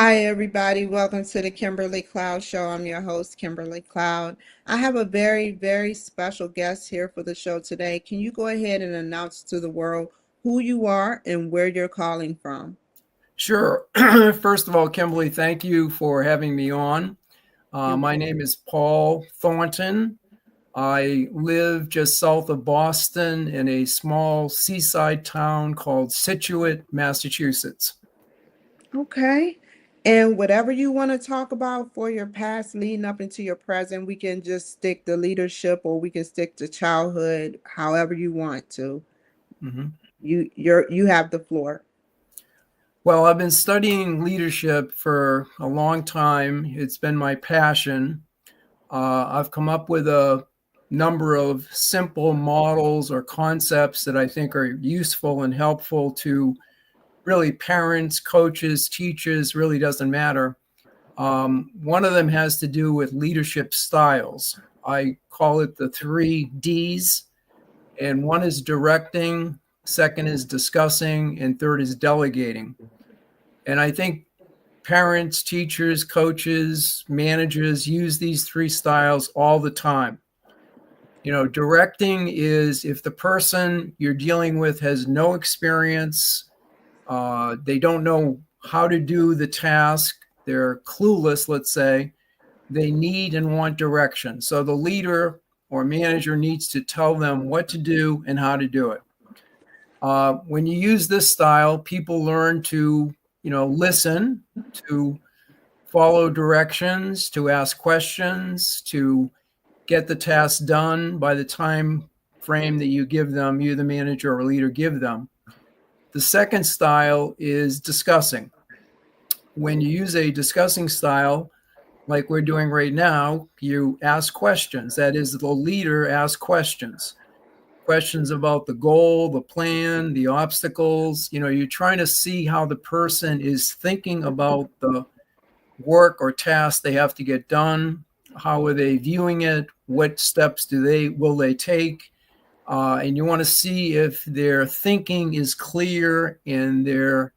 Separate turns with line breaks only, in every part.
Hi, everybody. Welcome to the Kimberly Cloud Show. I'm your host, Kimberly Cloud. I have a very, very special guest here for the show today. Can you go ahead and announce to the world who you are and where you're calling from?
Sure. First of all, Kimberly, thank you for having me on.
You're
My
welcome.
name is Paul Thornton. I live just south of Boston in a small seaside town called Situate, Massachusetts.
Okay. And whatever you want to talk about for your past leading up into your present, we can just stick to leadership or we can stick to childhood, however you want to.
Mhm.
You have the floor.
Well, I've been studying leadership for a long time. It's been my passion. I've come up with a number of simple models or concepts that I think are useful and helpful to really parents, coaches, teachers, really doesn't matter. One of them has to do with leadership styles. I call it the 3 Ds, and one is directing, second is discussing, and third is delegating. And I think parents, teachers, coaches, managers use these 3 styles all the time. Directing is if the person you're dealing with has no experience, they don't know how to do the task, they're clueless, let's say, they need and want direction. So the leader or manager needs to tell them what to do and how to do it. When you use this style, people learn to, listen, to follow directions, to ask questions, to get the task done by the time frame that you give them, you, the manager or leader, give them. The second style is discussing. When you use a discussing style, like we're doing right now, you ask questions. That is, the leader asks questions. Questions about the goal, the plan, the obstacles. You're trying to see how the person is thinking about the work or task they have to get done. How are they viewing it? What steps will they take? And you want to see if their thinking is clear and their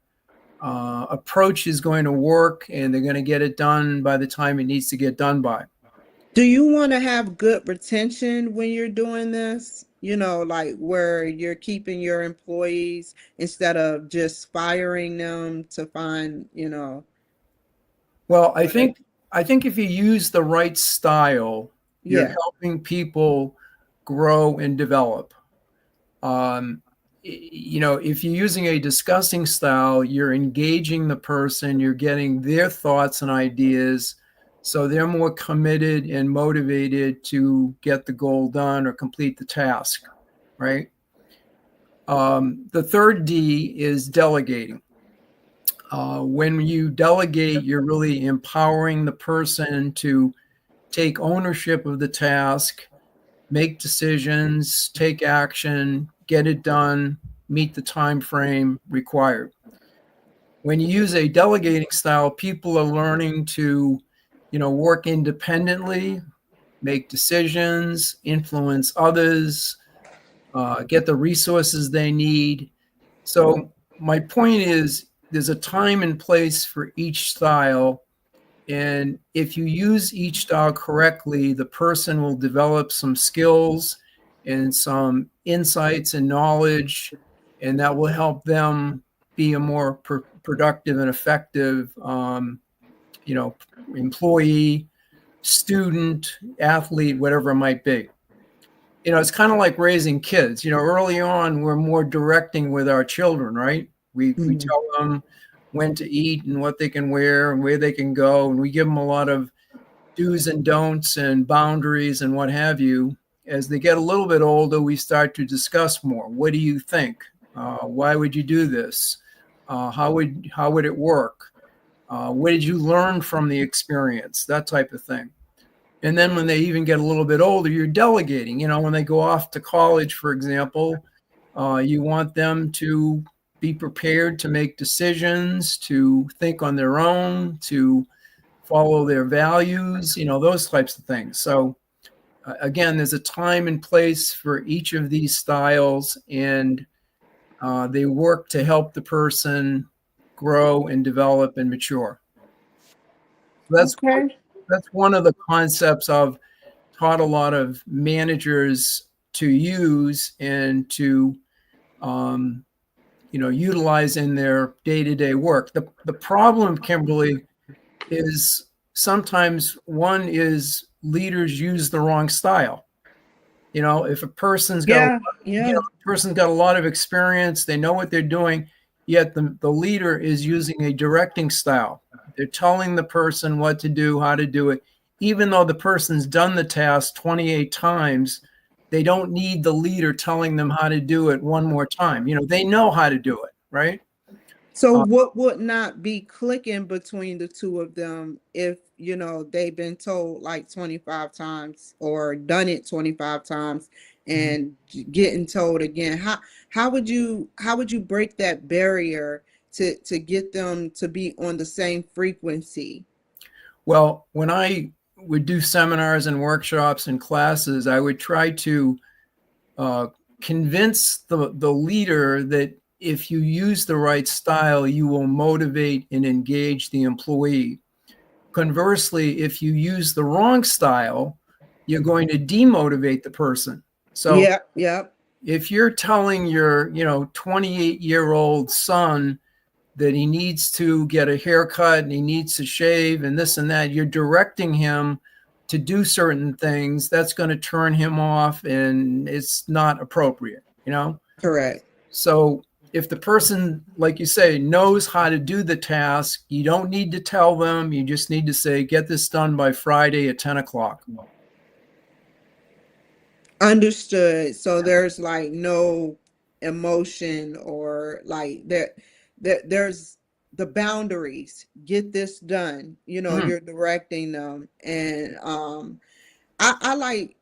approach is going to work and they're going to get it done by the time it needs to get done by.
Do you want to have good retention when you're doing this? Like where you're keeping your employees instead of just firing them to find,
Well, I
whatever.
think I think if you use the right style, you're
Yeah.
helping people grow and develop. Um, if you're using a discussing style, you're engaging the person, you're getting their thoughts and ideas, so they're more committed and motivated to get the goal done or complete the task, right? The third D is delegating. When you delegate, you're really empowering the person to take ownership of the task, make decisions, take action, get it done, meet the time frame required. When you use a delegating style, people are learning to, work independently, make decisions, influence others, get the resources they need. So my point is there's a time and place for each style. And if you use each style correctly, the person will develop some skills and some insights and knowledge, and that will help them be a more productive and effective, you know, employee, student, athlete, whatever it might be. It's kind of like raising kids. Early on, we're more directing with our children, right? We
Mhm.
tell them when to eat and what they can wear and where they can go, and we give them a lot of do's and don'ts and boundaries and what have you. As they get a little bit older, we start to discuss more. What do you think? Why would you do this? How would it work? What did you learn from the experience? That type of thing. And then when they even get a little bit older, you're delegating. When they go off to college, for example, you want them to be prepared to make decisions, to think on their own, to follow their values, those types of things. So, again, there's a time and place for each of these styles, and they work to help the person grow and develop and mature. That's
Okay.
that's one of the concepts I've taught a lot of managers to use and to um, utilize in their day-to-day work. The problem, Kimberly, is sometimes one is leaders use the wrong style. If a
Yeah, yeah,
person's got a lot of experience, they know what they're doing, yet the leader is using a directing style. They're telling the person what to do, how to do it, even though the person's done the task 28 times. They don't need the leader telling them how to do it one more time. They know how to do it, right?
so
Uh,
what would not be clicking between the two of them if, they've been told like 25 times or done it 25 times and getting told again? How would you break that barrier to get them to be on the same frequency?
well, when I would do seminars and workshops and classes, I would try to uh, convince the leader that if you use the right style, you will motivate and engage the employee. Conversely, if you use the wrong style, you're going to demotivate the person. So
Yep, yep,
if you're telling your 28-year-old son that he needs to get a haircut and he needs to shave and this and that, you're directing him to do certain things. That's going to turn him off, and it's not appropriate.
correct.
So if the person, like you say, knows how to do the task, you don't need to tell them. You just need to say, get this done by Friday at 10 o'clock.
Understood. So there's like no emotion or like there's the boundaries. Get this done.
Mm,
You're directing them. And I like,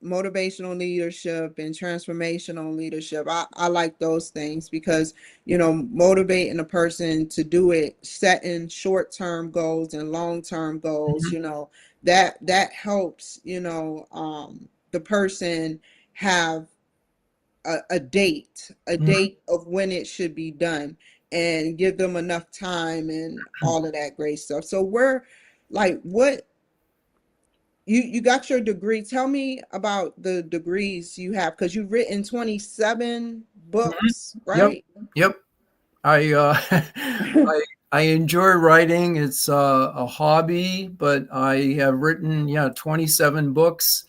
motivational leadership and transformational leadership. I like those things because, motivating a person to do it, setting short-term goals and long-term goals,
mhm,
that helps, the person have a
mhm.
date of when it should be done and give them enough time and all of that great stuff. So we're like, what you got your degree. Tell me about the degrees you have because you've written 27
Mhm.
books,
Yep.
right?
Yep. I I enjoy writing. It's a hobby, but I have written 27 books.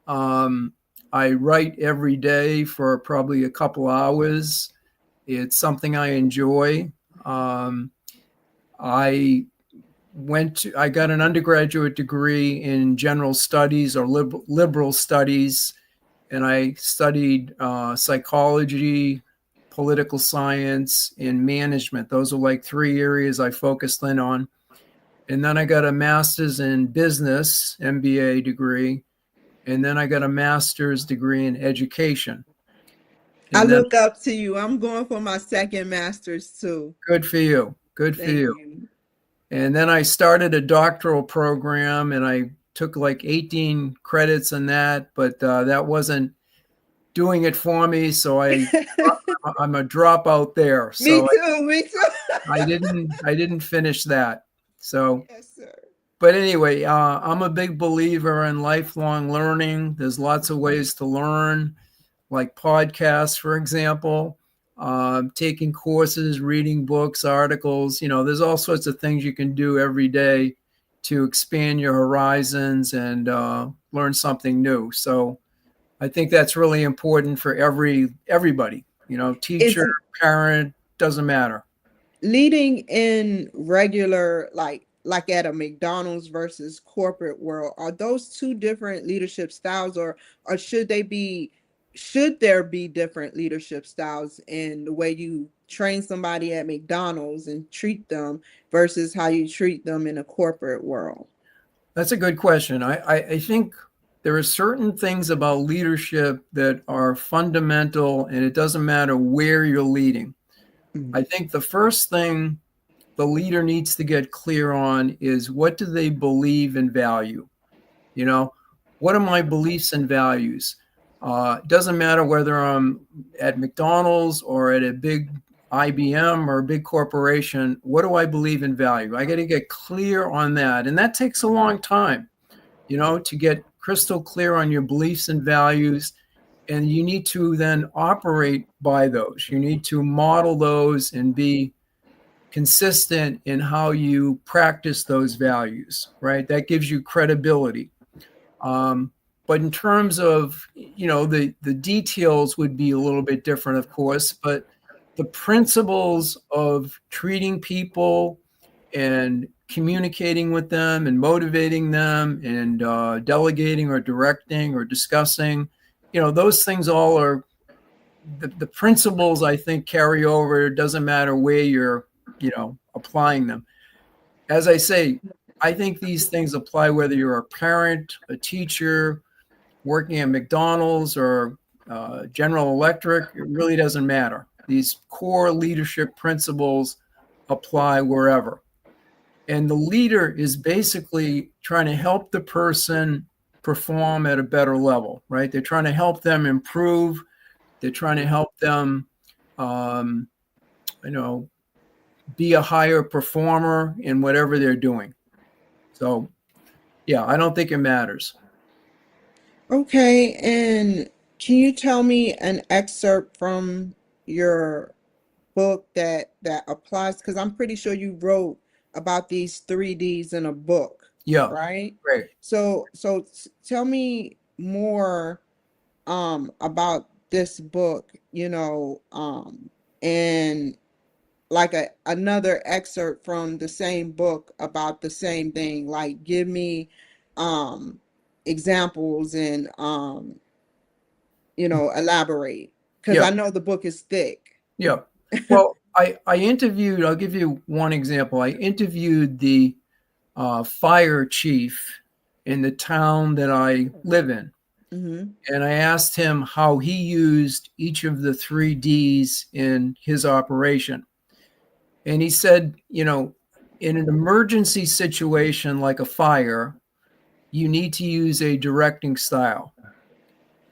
Um, I write every day for probably a couple hours. It's something I enjoy. Um, I I got an undergraduate degree in general studies or liberal studies, and I studied psychology, political science, and management. Those are like three areas I focused in on. And then I got a master's in business, MBA degree, and then I got a master's degree in education.
I
And then
look up to you. I'm going for my second master's too.
good for you. Good for
Thank
you.
you.
And then I started a doctoral program and I took like 18 credits in that, but that wasn't doing it for me. So I'm a dropout there.
Me
So
too. Me too.
I didn't finish that. So,
Yes, sir.
but anyway, I'm a big believer in lifelong learning. There's lots of ways to learn, like podcasts, for example, taking courses, reading books, articles. There's all sorts of things you can do every day to expand your horizons and learn something new. So I think that's really important for everybody.
Is
Teacher, parent, doesn't matter.
leading in regular like at a McDonald's versus corporate world, are those two different leadership styles, or should there be different leadership styles in the way you train somebody at McDonald's and treat them versus how you treat them in a corporate world?
That's a good question. I think there are certain things about leadership that are fundamental, and it doesn't matter where you're leading. I
Mhm.
think the first thing the leader needs to get clear on is, what do they believe and value? You know, what are my beliefs and values? It doesn't matter whether I'm at McDonald's or at a big IBM or a big corporation, what do I believe in value? I got to get clear on that. And that takes a long time, to get crystal clear on your beliefs and values. And you need to then operate by those. You need to model those and be consistent in how you practice those values, right? That gives you credibility. But in terms of, the details would be a little bit different, of course, but the principles of treating people and communicating with them and motivating them and delegating or directing or discussing, those things all are the principles, I think, carry over. It doesn't matter where you're, applying them. As I say, I think these things apply whether you're a parent, a teacher, working at McDonald's or General Electric. It really doesn't matter. These core leadership principles apply wherever. And the leader is basically trying to help the person perform at a better level, right? They're trying to help them improve. They're trying to help them, be a higher performer in whatever they're doing. So, yeah, I don't think it matters.
Okay, and can you tell me an excerpt from your book that applies? Because I'm pretty sure you wrote about these 3Ds in a book,
Yeah,
right?
great.
Tell me more about this book, and like another excerpt from the same book about the same thing. Like give me um examples and elaborate because
Yeah,
I know the book is thick.
yeah. Well, I interviewed, I'll give you one example. I interviewed the fire chief in the town that I live in.
Mm-hmm.
And I asked him how he used each of the 3Ds in his operation. And he said, in an emergency situation like a fire, you need to use a directing style.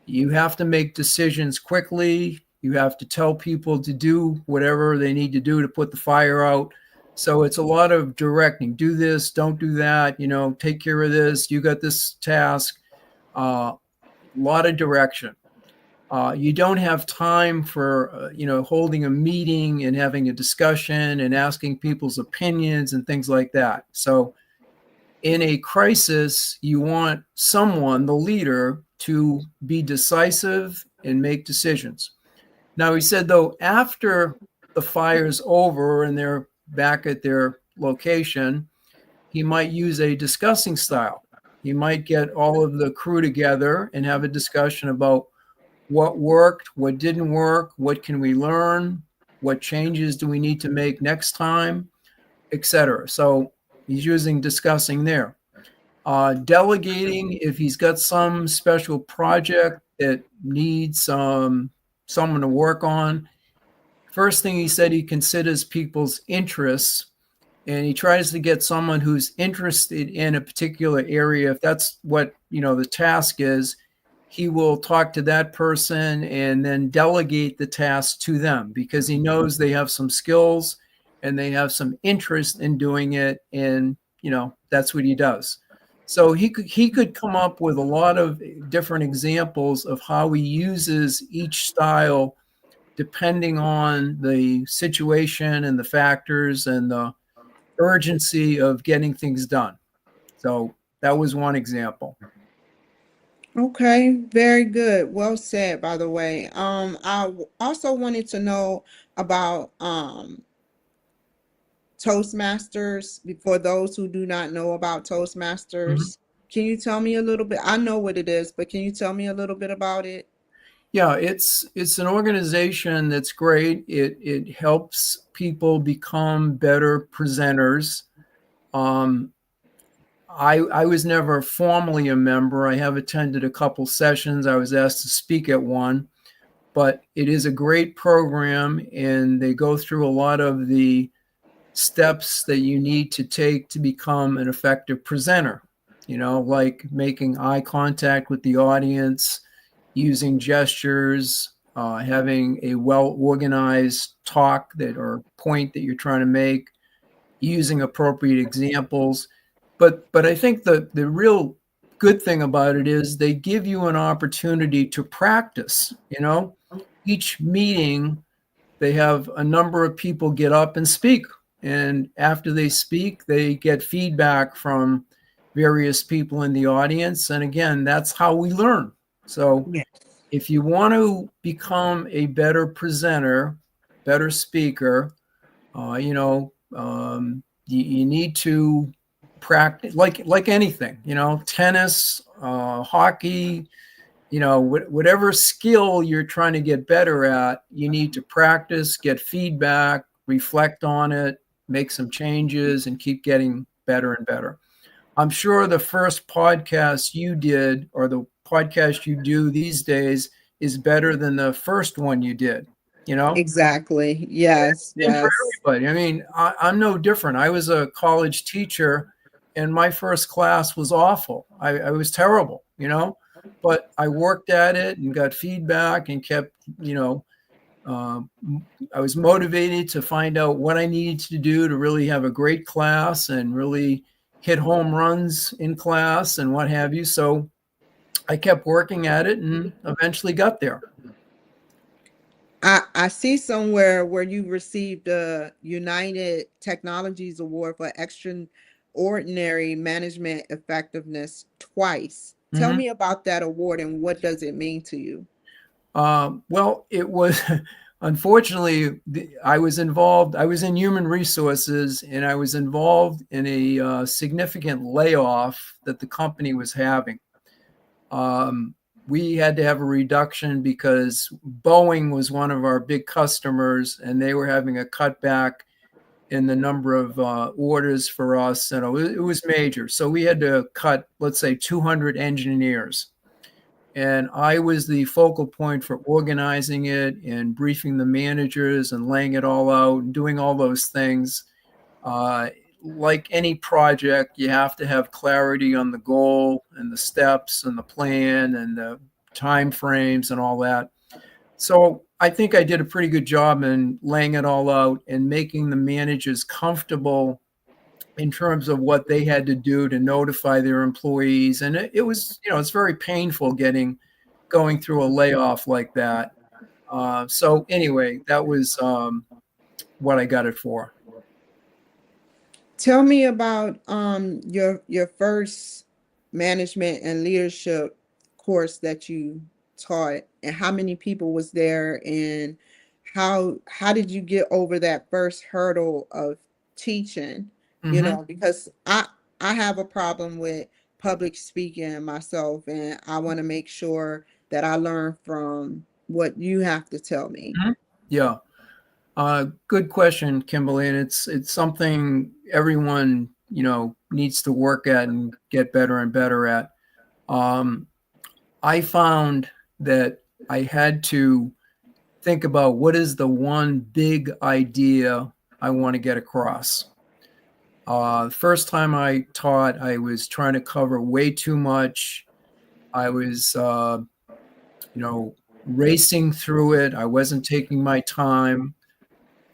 You have to make decisions quickly. You have to tell people to do whatever they need to do to put the fire out. So it's a lot of directing. Do this, don't do that, take care of this. You got this task. A lot of direction. You don't have time for, holding a meeting and having a discussion and asking people's opinions and things like that. So in a crisis, you want someone, the leader, to be decisive and make decisions. Now, he said, though, after the fire's over and they're back at their location, he might use a discussing style. He might get all of the crew together and have a discussion about what worked, what didn't work, what can we learn, what changes do we need to make next time, etc. So he's using discussing there. Delegating, if he's got some special project that needs someone to work on. First thing he said, he considers people's interests and he tries to get someone who's interested in a particular area. If that's what, the task is, he will talk to that person and then delegate the task to them because he knows they have some skills and they have some interest in doing it. And, that's what he does. So he could come up with a lot of different examples of how he uses each style depending on the situation and the factors and the urgency of getting things done. So that was one example.
Okay, very good. Well said, by the way. Also wanted to know about Toastmasters. For those who do not know about
Mhm.
Toastmasters, can you tell me a little bit? I know what it is, but can you tell me a little bit about it?
Yeah, it's an organization that's great. It helps people become better presenters. Um, I was never formally a member. I have attended a couple sessions. I was asked to speak at one, but it is a great program, and they go through a lot of the steps that you need to take to become an effective presenter. Like making eye contact with the audience, using gestures, having a well-organized talk that or point that you're trying to make, using appropriate examples. But I think the real good thing about it is they give you an opportunity to practice. Each meeting they have a number of people get up and speak, and after they speak they get feedback from various people in the audience, and again, that's how we learn. So
Yeah.
if you want to become a better presenter, better speaker, you need to practice like anything, tennis, hockey, whatever skill you're trying to get better at, you need to practice, get feedback, reflect on it, make some changes, and keep getting better and better. I'm sure the first podcast you did or the podcast you do these days is better than the first one you did, you know?
Exactly. Yes,
And for
yes.
everybody, I mean, I'm no different. I was a college teacher, and my first class was awful. I was terrible, but I worked at it and got feedback and kept, um, I was motivated to find out what I needed to do to really have a great class and really hit home runs in class and what have you. So I kept working at it and eventually got there.
I see somewhere where you received a United Technologies Award for extraordinary management effectiveness twice. Tell
Mm-hmm.
me about that award and what does it mean to you?
Well, it was unfortunately I was involved. I was in human resources, and I was involved in a significant layoff that the company was having. Um, we had to have a reduction because Boeing was one of our big customers, and they were having a cutback in the number of orders for us, and it was major. So we had to cut, let's say, 200 engineers. And I was the focal point for organizing it and briefing the managers and laying it all out and doing all those things. Uh, like any project, you have to have clarity on the goal and the steps and the plan and the time frames and all that. So I think I did a pretty good job in laying it all out and making the managers comfortable in terms of what they had to do to notify their employees. And it was, it's very painful going through a layoff like that. So anyway, that was what I got it for.
Tell me about your first management and leadership course that you taught and how many people was there and how did you get over that first hurdle of teaching?
Mm-hmm.
Because I have a problem with public speaking myself and I want to make sure that I learn from what you have to tell me.
Mm-hmm. Yeah. Good question, Kimberly, and it's something everyone needs to work at and get better and better at. Um, I found that I had to think about what is the one big idea I want to get across. First time I taught, I was trying to cover way too much. I was, racing through it. I wasn't taking my time.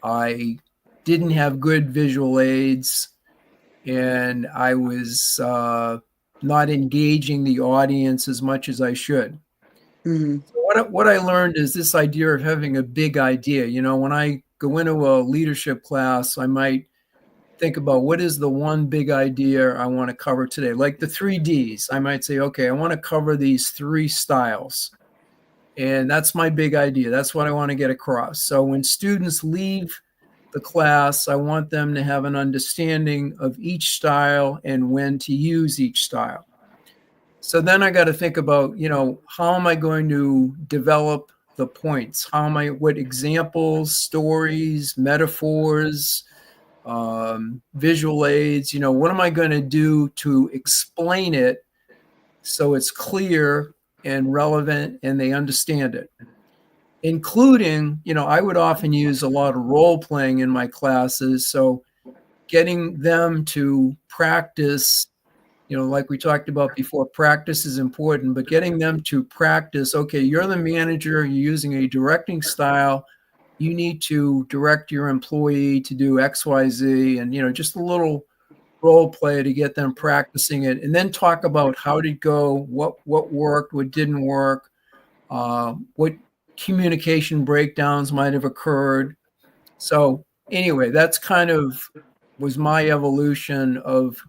I didn't have good visual aids, and I was not engaging the audience as much as I should.
Hmm.
So what I learned is this idea of having a big idea. When I go into a leadership class, I might think about what is the one big idea I want to cover today, like the 3Ds. I might say, okay, I want to cover these 3 styles. And that's my big idea. That's what I want to get across. So when students leave the class, I want them to have an understanding of each style and when to use each style. So then I got to think about, how am I going to develop the points? What examples, stories, metaphors, visual aids, what am I going to do to explain it so it's clear and relevant and they understand it? Including, I would often use a lot of role playing in my classes. So getting them to practice Like we talked about before, practice is important, but getting them to practice, okay, you're the manager, you're using a directing style, you need to direct your employee to do X, Y, Z, and, just a little role play to get them practicing it, and then talk about how did it go, what worked, what didn't work, what communication breakdowns might have occurred. So anyway, that's kind of was my evolution of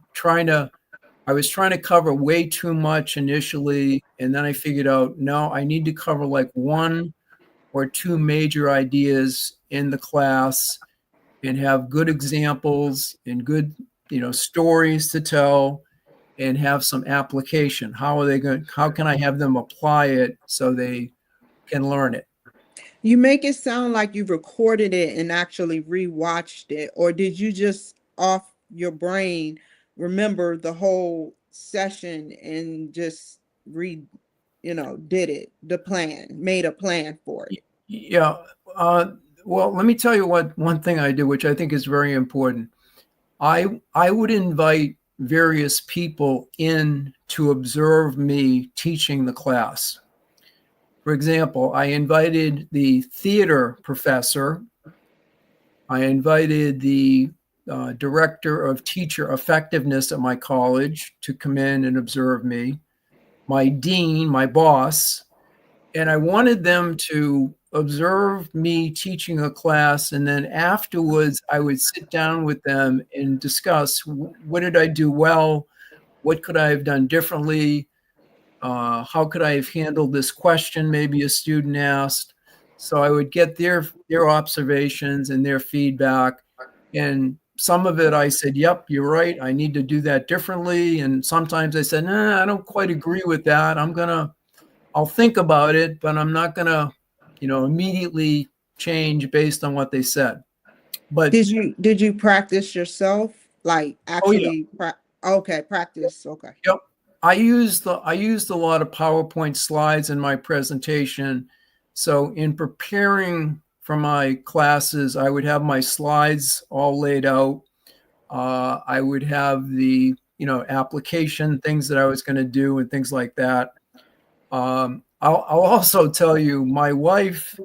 I was trying to cover way too much initially, and then I figured out, no, I need to cover like one or two major ideas in the class and have good examples and good, stories to tell and have some application. How can I have them apply it so they can learn it?
You make it sound like you recorded it and actually rewatched it, or did you just off your brain remember the whole session and just did it, the plan, made a plan for it?
Yeah. Well, let me tell you what one thing I do, which I think is very important. I would invite various people in to observe me teaching the class. For example, I invited the theater professor. I invited the director of teacher effectiveness at my college to come in and observe me, my dean, my boss, and I wanted them to observe me teaching a class. And then afterwards, I would sit down with them and discuss what did I do well? What could I have done differently? How could I have handled this question maybe a student asked? So I would get their observations and their feedback. And some of it I said, yep, you're right. I need to do that differently. And sometimes I said, nah, I don't quite agree with that. I'll think about it, but I'm not going to, immediately change based on what they said. But
Did you practice yourself? Like
oh yeah,
actually okay, practice. Okay.
yep. I used a lot of PowerPoint slides in my presentation. So in preparing for my classes, I would have my slides all laid out. I would have the application things that I was going to do and things like that. I'll also tell you, my wife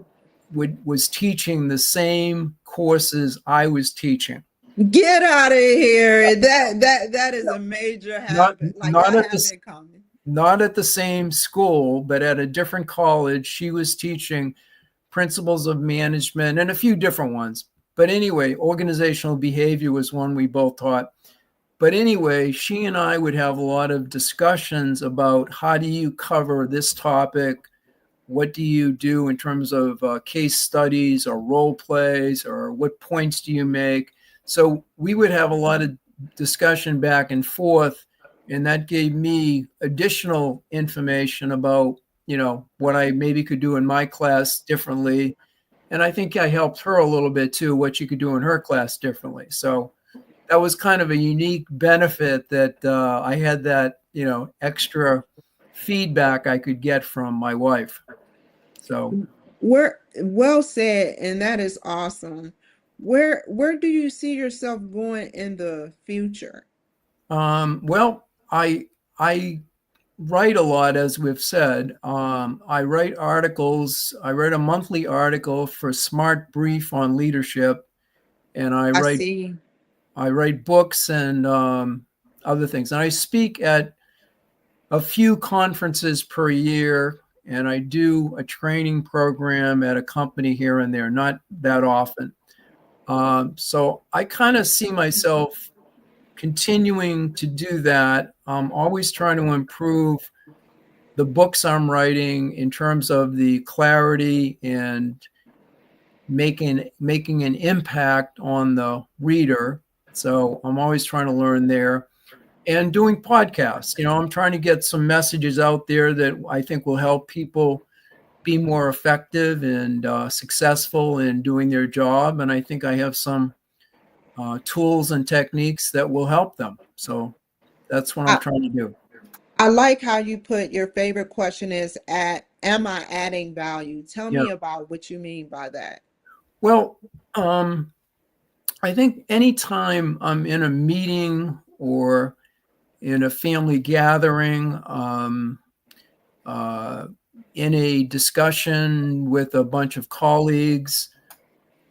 was teaching the same courses I was teaching.
Get out of here. That is a major
Not
habit. Like
not
y'all
at
have
this
in common.
not at the same school, but at a different college. She was teaching principles of management and a few different ones. But anyway, organizational behavior was one we both taught. But anyway, she and I would have a lot of discussions about how do you cover this topic? What do you do in terms of case studies or role plays, or what points do you make? So we would have a lot of discussion back and forth, and that gave me additional information about what I maybe could do in my class differently, and I think I helped her a little bit too, what she could do in her class differently. So that was kind of a unique benefit that I had, that extra feedback I could get from my wife. So,
Where well said, and that is awesome. Where do you see yourself going in the future?
well, I write a lot, as we've said. I write articles. I write a monthly article for Smart Brief on leadership, and
I see.
I write books and other things. And I speak at a few conferences per year, and I do a training program at a company here and there, not that often. So I kind of see myself continuing to do that. I'm always trying to improve the books I'm writing in terms of the clarity and making an impact on the reader. So I'm always trying to learn there, and doing podcasts. I'm trying to get some messages out there that I think will help people be more effective and successful in doing their job. And I think I have some tools and techniques that will help them. So that's what I'm
I,
trying to do.
I like how you put your favorite question is at am I adding value? Tell
Yeah.
me about what you mean by that.
Well, I think anytime I'm in a meeting or in a family gathering, in a discussion with a bunch of colleagues,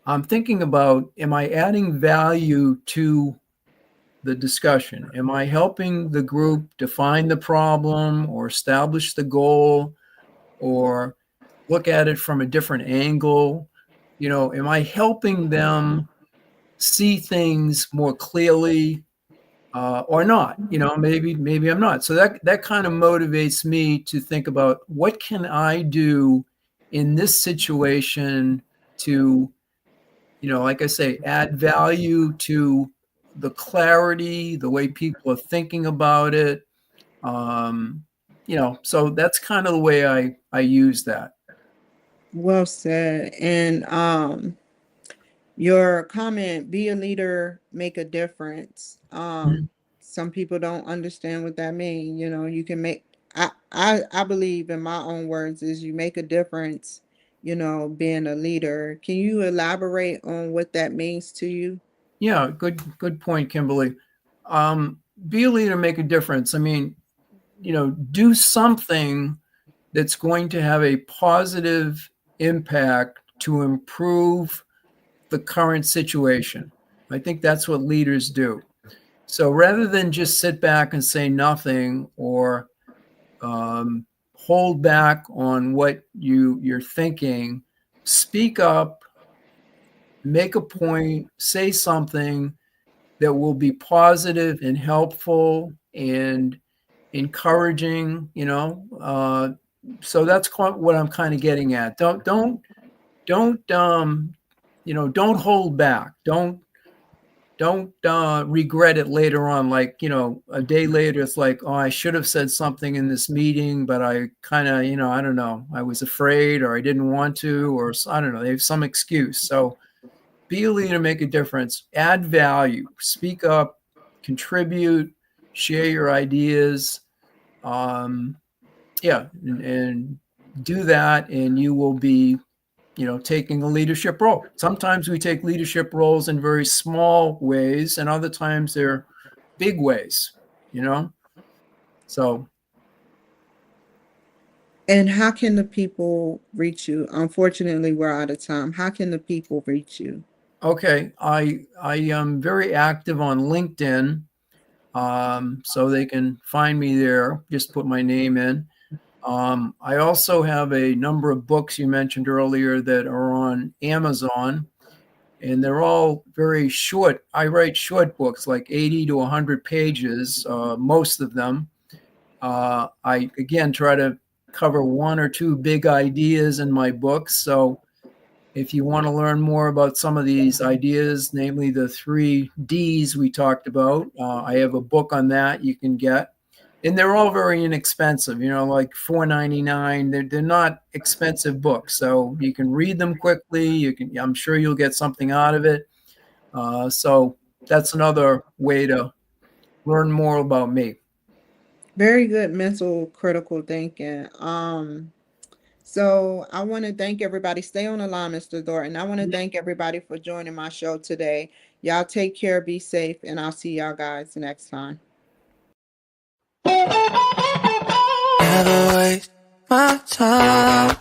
I'm thinking about, am I adding value to the discussion? Am I helping the group define the problem or establish the goal or look at it from a different angle? Am I helping them see things more clearly, or not? Maybe I'm not. So that kind of motivates me to think about, what can I do in this situation to, like I say, add value to the clarity, the way people are thinking about it. So that's kind of the way I use that.
Well said. And your comment, be a leader, make a difference.
Mhm.
Some people don't understand what that means. You can make, I believe in my own words is you make a difference, being a leader. Can you elaborate on what that means to you?
Yeah, good point, Kimberly. Be a leader, make a difference. I mean, do something that's going to have a positive impact to improve the current situation. I think that's what leaders do. So rather than just sit back and say nothing, or hold back on what you're thinking, speak up, make a point, say something that will be positive and helpful and encouraging. So that's what I'm kind of getting at. Don't hold back. Don't regret it later on. Like, a day later, it's like, oh, I should have said something in this meeting, but I kind of, I don't know, I was afraid, or I didn't want to, or I don't know, they have some excuse. So be a leader, make a difference, add value, speak up, contribute, share your ideas. Yeah, and do that, and you will be, taking a leadership role. Sometimes we take leadership roles in very small ways, and other times they're big ways, you know? So,
And how can the people reach you? Unfortunately, we're out of time. How can the people reach you?
okay, I am very active on LinkedIn, so they can find me there. Just put my name in. I also have a number of books you mentioned earlier that are on Amazon, and they're all very short. I write short books, like 80 to 100 pages, most of them. I, again, try to cover one or two big ideas in my books. So if you want to learn more about some of these ideas, namely the 3 Ds we talked about, I have a book on that you can get. And they're all very inexpensive, like $4.99. They're not expensive books, so you can read them quickly. I'm sure you'll get something out of it. So that's another way to learn more about me.
Very good mental critical thinking. So I want to thank everybody. Stay on the line, Mr. Thornton. I want to thank everybody for joining my show today. Y'all take care, be safe, and I'll see y'all guys next time.
Never waste my time.